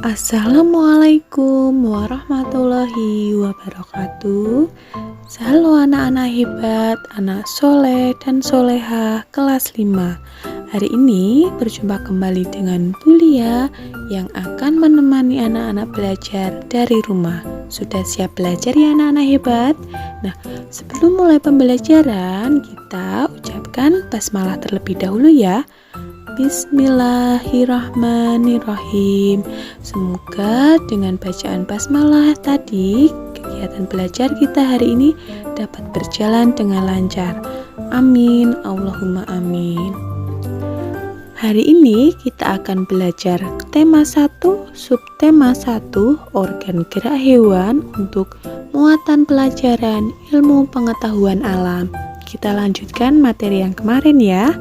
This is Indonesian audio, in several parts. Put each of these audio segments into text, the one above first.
Assalamualaikum warahmatullahi wabarakatuh. Halo anak-anak hebat, anak soleh dan soleha kelas 5. Hari ini berjumpa kembali dengan Bulia yang akan menemani anak-anak belajar dari rumah. Sudah siap belajar ya anak-anak hebat? Nah, sebelum mulai pembelajaran, kita ucapkan basmalah terlebih dahulu ya. Bismillahirrahmanirrahim. Semoga dengan bacaan basmalah tadi, kegiatan belajar kita hari ini dapat berjalan dengan lancar. Amin, Allahumma amin. Hari ini kita akan belajar tema 1, subtema 1, organ gerak hewan untuk muatan pelajaran ilmu pengetahuan alam. Kita lanjutkan materi yang kemarin ya.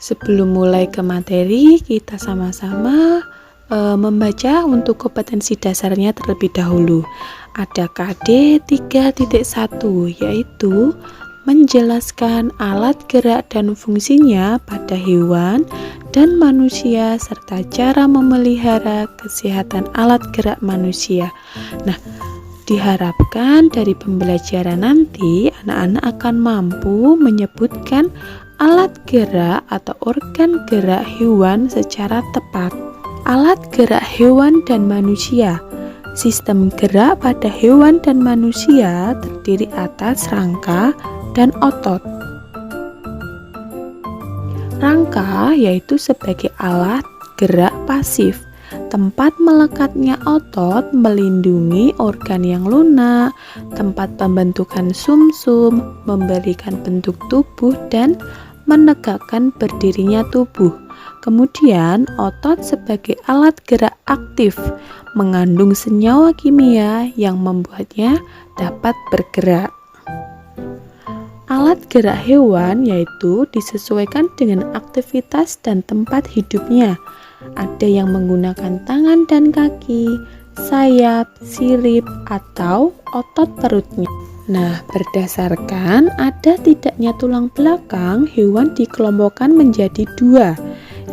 Sebelum mulai ke materi, kita sama-sama membaca untuk kompetensi dasarnya terlebih dahulu. Ada KD 3.1, yaitu menjelaskan alat gerak dan fungsinya pada hewan dan manusia serta cara memelihara kesehatan alat gerak manusia. Nah, diharapkan dari pembelajaran nanti anak-anak akan mampu menyebutkan alat gerak atau organ gerak hewan secara tepat. Alat gerak hewan dan manusia. Sistem gerak pada hewan dan manusia terdiri atas rangka dan otot. Rangka yaitu sebagai alat gerak pasif. Tempat melekatnya otot melindungi organ yang lunak, tempat pembentukan sumsum, memberikan bentuk tubuh dan menegakkan berdirinya tubuh. Kemudian otot sebagai alat gerak aktif mengandung senyawa kimia yang membuatnya dapat bergerak. Alat gerak hewan yaitu disesuaikan dengan aktivitas dan tempat hidupnya. Ada yang menggunakan tangan dan kaki, sayap, sirip, atau otot perutnya. Nah, berdasarkan ada tidaknya tulang belakang, hewan dikelompokkan menjadi dua.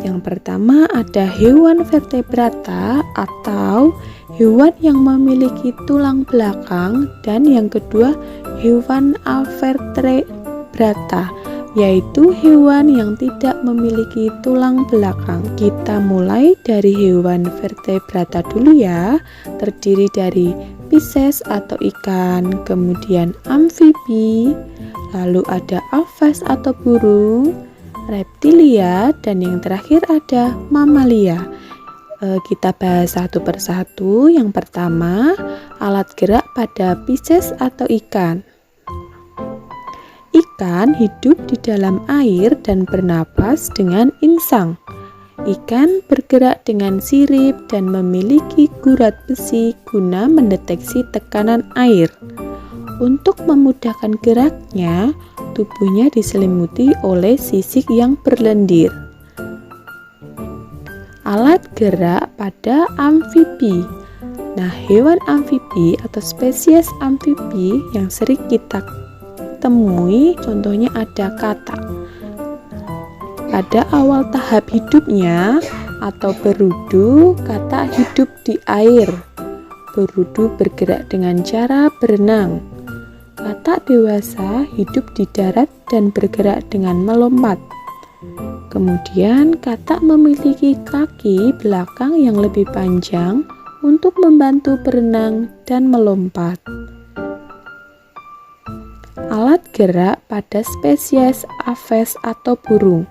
Yang pertama ada hewan vertebrata atau hewan yang memiliki tulang belakang, dan yang kedua hewan avertebrata, yaitu hewan yang tidak memiliki tulang belakang. Kita mulai dari hewan vertebrata dulu ya, terdiri dari Pisces atau ikan, kemudian amfibi, lalu ada aves atau burung, reptilia, dan yang terakhir ada mamalia. Kita bahas satu persatu. Yang pertama, alat gerak pada Pisces atau ikan. Ikan hidup di dalam air dan bernapas dengan insang. Ikan bergerak dengan sirip dan memiliki gurat besi guna mendeteksi tekanan air. Untuk memudahkan geraknya, tubuhnya diselimuti oleh sisik yang berlendir. Alat gerak pada amfibi. Nah, hewan amfibi atau spesies amfibi yang sering kita temui contohnya ada katak. Pada awal tahap hidupnya atau berudu, katak hidup di air. Berudu bergerak dengan cara berenang. Katak dewasa hidup di darat dan bergerak dengan melompat. Kemudian katak memiliki kaki belakang yang lebih panjang untuk membantu berenang dan melompat. Alat gerak pada spesies aves atau burung.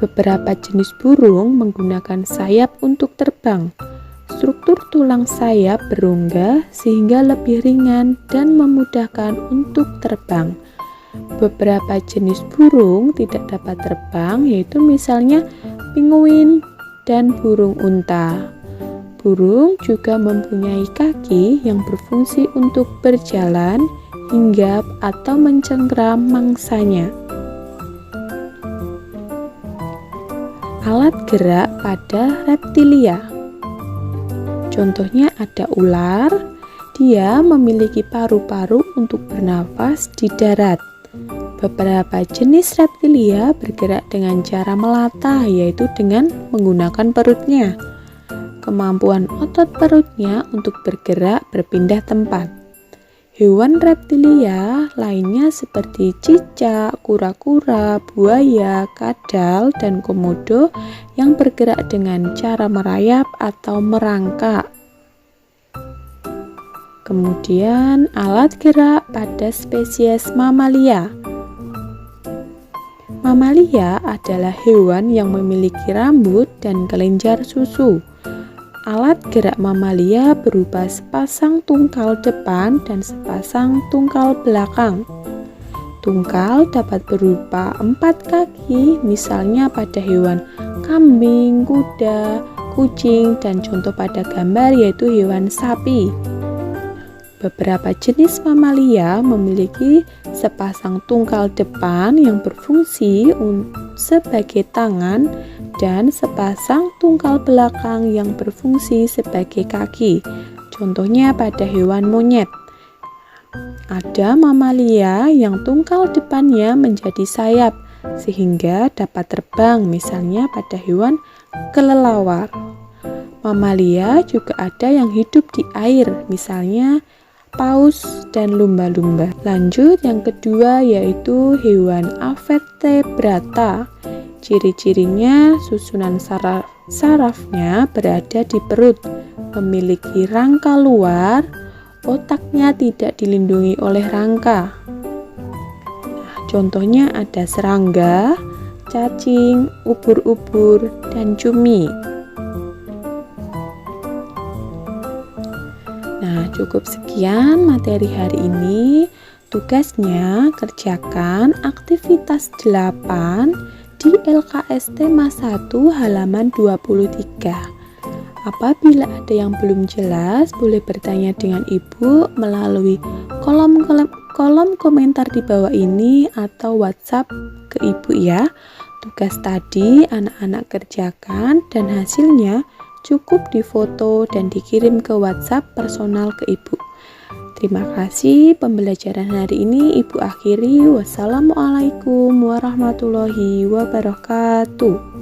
Beberapa jenis burung menggunakan sayap untuk terbang. Struktur tulang sayap berongga sehingga lebih ringan dan memudahkan untuk terbang. Beberapa jenis burung tidak dapat terbang, yaitu misalnya penguin dan burung unta. Burung juga mempunyai kaki yang berfungsi untuk berjalan, hinggap, atau mencengkram mangsanya. Alat gerak pada reptilia. Contohnya ada ular. Dia memiliki paru-paru untuk bernafas di darat. Beberapa jenis reptilia bergerak dengan cara melata, yaitu dengan menggunakan perutnya. Kemampuan otot perutnya untuk bergerak berpindah tempat. Hewan reptilia lainnya seperti cicak, kura-kura, buaya, kadal, dan komodo yang bergerak dengan cara merayap atau merangkak. Kemudian alat gerak pada spesies mamalia. Mamalia adalah hewan yang memiliki rambut dan kelenjar susu. Alat gerak mamalia berupa sepasang tungkal depan dan sepasang tungkal belakang. Tungkal dapat berupa 4 kaki, misalnya pada hewan kambing, kuda, kucing, dan contoh pada gambar yaitu hewan sapi. Beberapa jenis mamalia memiliki sepasang tungkal depan yang berfungsi sebagai tangan dan sepasang tungkal belakang yang berfungsi sebagai kaki. Contohnya pada hewan monyet. Ada mamalia yang tungkal depannya menjadi sayap sehingga dapat terbang, misalnya pada hewan kelelawar. Mamalia juga ada yang hidup di air, misalnya paus dan lumba-lumba. Lanjut yang kedua yaitu hewan avertebrata. Ciri-cirinya susunan sarafnya berada di perut, memiliki rangka luar, otaknya tidak dilindungi oleh rangka. Contohnya ada serangga, cacing, ubur-ubur, dan cumi. Nah, cukup sekian materi hari ini. Tugasnya kerjakan aktivitas 8 di LKS tema 1 halaman 23. Apabila ada yang belum jelas, boleh bertanya dengan Ibu melalui kolom komentar di bawah ini atau WhatsApp ke Ibu ya. Tugas tadi anak-anak kerjakan dan hasilnya cukup difoto dan dikirim ke WhatsApp personal ke Ibu. Terima kasih, pembelajaran hari ini Ibu akhiri. Wassalamualaikum warahmatullahi wabarakatuh.